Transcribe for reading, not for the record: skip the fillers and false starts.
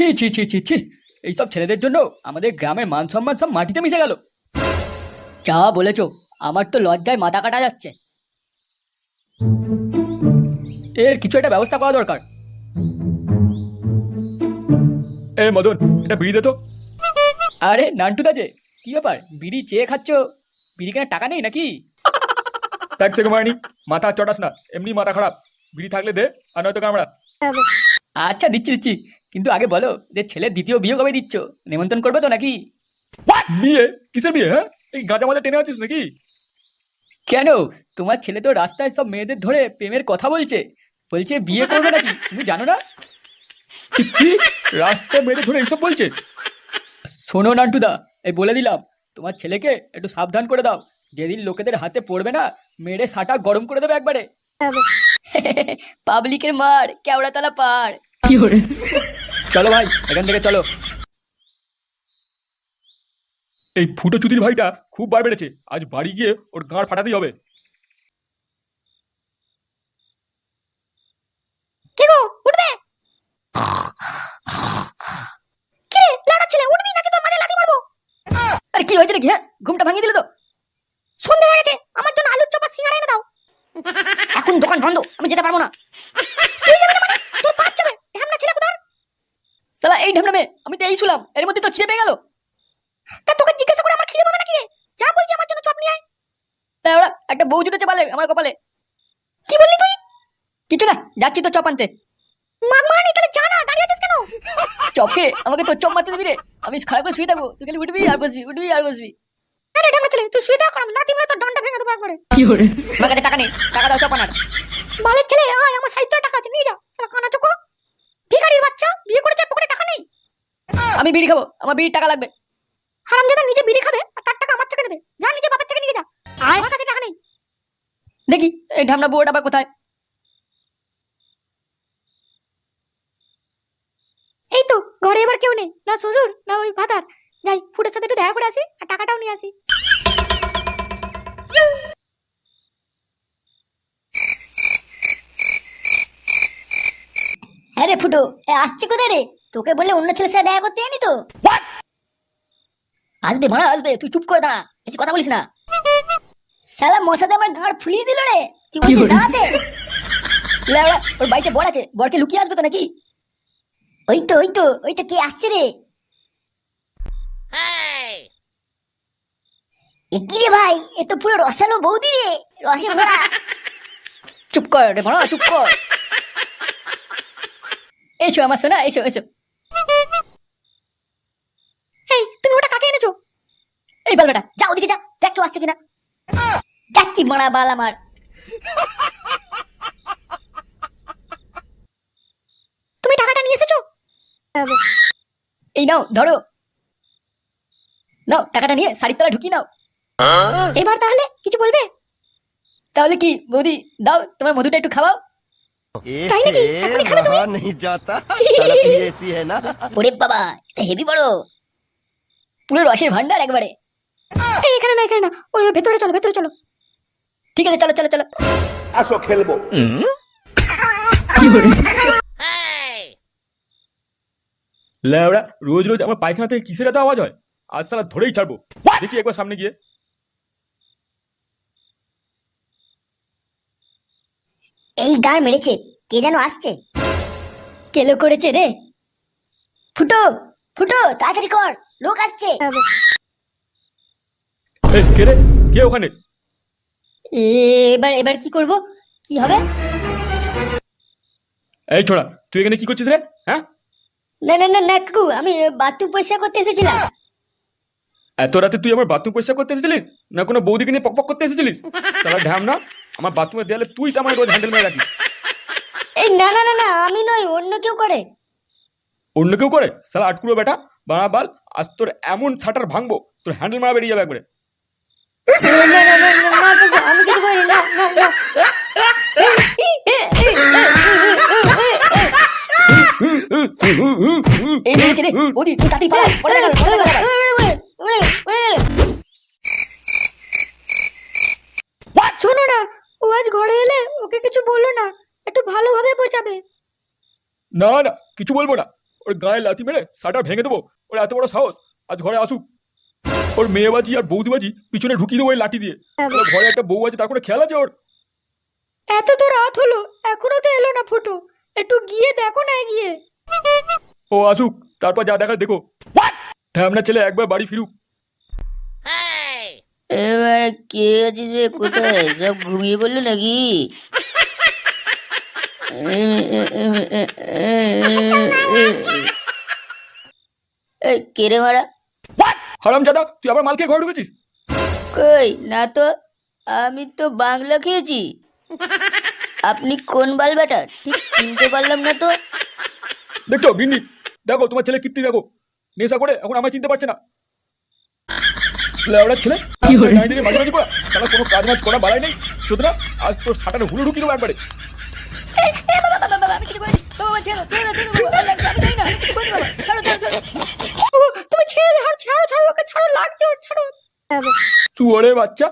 ছি ছি ছি ছি ছি, এইসব ছেলেদের জন্য আমাদের গ্রামের মান সম্মান সব মাটিতে মিশে গেল। যা বলেছো, আমার তো লজ্জায় মাথা কাটা যাচ্ছে। এর কিছু একটা ব্যবস্থা করা দরকার। এ মদন, এটা বিড়ি দে তো। আরে নান্টু দা যে, কি ব্যাপার, বিড়ি চেয়ে খাচ্ছ? বিড়ি কেনার টাকা নেই নাকি? এক সেকেন্ড মারানি, মাথা চটাস না, এমনি মাথা খারাপ। বিড়ি থাকলে দে, আর নয়তো কামড়া। আচ্ছা দিচ্ছি দিচ্ছি, কিন্তু আগে বলো যে ছেলের দ্বিতীয় বিয়ে কবে দিচ্ছ? নেমন্তন্ন করবে তো নাকি? বিয়ে? কিসের বিয়ে? হ্যাঁ, এই গাঁজা মাজা টেনে আছিস নাকি? কেন, তোমার ছেলে তো রাস্তায় সব মেয়েদের ধরে প্রেমের কথা বলছে, বলছে বিয়ে করবে নাকি, তুমি জানো না? কি? রাস্তায় মেরে ধরে এইসব বলছে? শোনো নান্টুদা, এই বলে দিলাম, তোমার ছেলেকে একটু সাবধান করে দাও। যেদিন লোকেদের হাতে পড়বে না, মেরে সাটা গরম করে দেবে একবারে। পাবলিকের মার কেওড়াতলা পার। চলো ভাই, এখান থেকে চলো। এই ফুটো চুদির ভাইটা খুব বার বেড়েছে, আজ বাড়ি গিয়ে ওর গাঁড় ফাটাতেই হবে। কে গো, উঠবে? কে লাড়া ছেলে, উঠবি নাকি তোর মাঝে লাথি মারবো? আরে কি হয়েছে নাকি? হ্যাঁ, ঘুমটা ভাঙিয়ে দিলে তো। সন্ধে হয়ে গেছে, আমার জন্য আলুর চপ আর সিঙ্গাড়া এনে দাও। এখন দোকান বন্ধ, আমি যেতে পারবো না। তুই যাবে না মানে? তোর বাপ যাবে, ঢ্যামনা ছেলে কোথায়? সালা এই ঢেমনা মেয়ে, আমি তো এই শুলাম, এর মধ্যে তো খিদে পেয়ে গেল। তা তোকে জিজ্ঞাসা করে আমার খিদে পাবে নাকি রে? যা বলছি আমার জন্য চপ নিয়ে আয়। তাই ওরা একটা বউ জুটেছে পালে আমার কপালে। কি বললি তুই? কিছু না, যাচ্ছি তো চপ আনতে। মারমারানি, তাহলে যা না, দাঁড়িয়ে আছিস কেন? চপকে আমাকে তোর চপ মারতে দিবি রে? আমি খারাপ করে শুয়ে থাকবো, তুই খালি উঠবি আর বসবি, উঠবি আর বসবি। আরে ঢ্যামনা ছেলে, তুই শুয়ে থাক, আমি লাথি মেরে তোর ডান্ডা ভেঙে দেবো একবারে। আমার কাছে টাকা নেই, টাকা দাও চপ আনার। বালের ছেলে, আয়, আমার সাহিত্য টাকা আছে, নিয়ে যা। শালা কানা চোখো ভিখারির বাচ্চা, বিয়ে করেছে পকেটে টাকা নেই। আমি বিড়ি খাবো, আমার বিড়ির টাকা লাগবে। হারামজাদা নিজে বিড়ি খাবে আর তার টাকা আমার থেকে নেবে। যা নিজে বাপের থেকে নিয়ে যা, আমার কাছে টাকা নেই। দেখি এই ঢামনা বউটা আবার কোথায়। এই তো ঘরে এবার কেউ নেই, না শ্বশুর না ওই ভাতার। যাই ফুটের সাথে একটু দেখা করে আসি আর টাকাটাও নিয়ে আসি। হ্যাঁ রে ফুটো, আসছে কোথায় রে? তোকে বলে অন্য ছেলের সাথে দেখা করতে জানি তো। আসবে মারা আসবে, তুই চুপ করে দাঁড়া, বেশি কথা বলিস না। শালা মশাতে আমার গাঁড় ফুলিয়ে দিল রে। তুই বলছিস দাঁড়াতে? লেওড়া, ওর বাড়িতে বর আছে, বরকে লুকিয়ে আসবে তো নাকি? ওই তো কে আসছে রে? এ কি রে ভাই, এ তো পুরো রসালো বৌদি রে, রসে ভরা। চুপ কর রে মারা, চুপ কর। এসো আমার সোনা, এসো এসো। এই তুমি ওটা কাকে এনেছো? এই বল বেটা, যা ওদিকে যা, দেখ কেউ আসছে কিনা। যাচ্ছি মারা বাল আমার। তুমি টাকাটা নিয়ে এসেছো? এই নাও ধরো, নাও টাকাটা নিয়ে শাড়ির তলা ঢুকিয়ে নাও। এবার তাহলে কিছু বলবে? তাহলে কি বৌদি, দাও তোমার মধুটা একটু খাওয়াও। তাই নাকি? এখনই খাবে তুমি? रहा नहीं जाता, तड़प ही ऐसी है ना। ওরে বাবা, এটা হেভি বড়। পুরো রসের ভান্ডার একবারে। এই এখানে না, এখানে না, ওই ওই ভেতরে চলো, ভেতরে চলো। ঠিক আছে, চলো চলো চলো। আসো খেলবো। ল্যাওড়া, রোজ রোজ আমার পায়খানা থেকে কিসের এত আওয়াজ হয়? আজ সালা ধরেই ছাড়বো। দেখি একবার সামনে গিয়ে। এই গাড় মেরেছে, কে যেন আসছে। কেলো করেছে রে। ফুটো ফুটো, তাড়াতাড়ি কর, লোক আসছে। এই কে রে? কে ওখানে? এবার এবার কি করব, কি হবে? এই ছোড়া, তুই এখানে কি করছিস রে? হ্যাঁ, না না না না কাকু, আমি বাথরুম পরিষ্কার করতে এসেছিলাম। এত রাতে তুই আমার বাথরুম পরিষ্কার করতে এসেছিলিস, না কোনো বৌদিকে নিয়ে পক করতে এসেছিলিস? তারা ঢ্যাম না, আমার বাথরুমের দেয়ালে তুই তো আমার রোজ হ্যান্ডেল মেরে রাখিস। এই না না না না, আমি নয়, অন্য কেউ করে। অন্য কেউ করে? সালা আটকুলো বেটা, বাড়া বাল, আজ তোর এমন ছাটার ভাঙবো, তোর হ্যান্ডেল মারা বেরিয়ে যাবে একবারে। না না না না না কাকু, আমি কিছু করিনি, না না না। এই মেরেছে রে বৌদি, তুই তাড়াতাড়ি পালা, পড়ে গেল, পড়ে গেল। শোনো না, ও আজ ঘরে এলে ওকে কিছু বলো না, একটু ভালোভাবে বোঝাবে। না না, কিছু বলবো না। ওর গায়ে লাথি মেরে শাটার ভেঙে দেবো। ওর এত বড় সাহস, আজ ঘরে আসুক। ওর মেয়েবাজি আর বৌদিবাজি পিছনে ঢুকিয়ে দেবো ওই লাঠি দিয়ে। ওর ঘরে একটা বউ আছে, তার কোনো খেয়াল আছে ওর? এত তো রাত হলো এখনো তো এলো না ফুটো, একটু গিয়ে দেখো না গিয়ে। ও আসুক, তারপর যা দেখার দেখো। আপনার ছেলে একবার বাড়ি ফিরুক। এবার কে আছিস রে, কোথায়? সব ঘুমিয়ে পড়লো নাকি? এই কে রে মারা? হারাম জাদা, তুই আবার মাল খেয়ে ঘরে ঢুকেছিস? কই না তো, আমি তো বাংলা খেয়েছি। আপনি কোন বাল বেটা ঠিক চিনতে পারলাম না তো। দেখছো গিন্নি, দেখো তোমার ছেলে কীর্তি দেখো, নেশা করে এখন আমায় চিনতে পারছে না। লেওড়ার ছেলে নাইনে মাঝে করা, তাহলে কোনো কাজ মাজ করা বাড়াই নেই। সুতরাং আজ তোর শাটারে হুলো ঢুকিয়ে দেবো একবারে। আমি কিছু করিনি বাবা, ছেড়ো ছেড়ো ছেড়ো বাবা, আমি জানি না, আমি কিছু করিনি বাবা, ছাড়ো ছাড়ো ছাড়ো। তুমি ছেড়ে দাও, ছাড়ো ছাড়ো ওকে, ছাড়ো, লাগছে ওর, ছাড়ো। চুয়ারে বাচ্চা।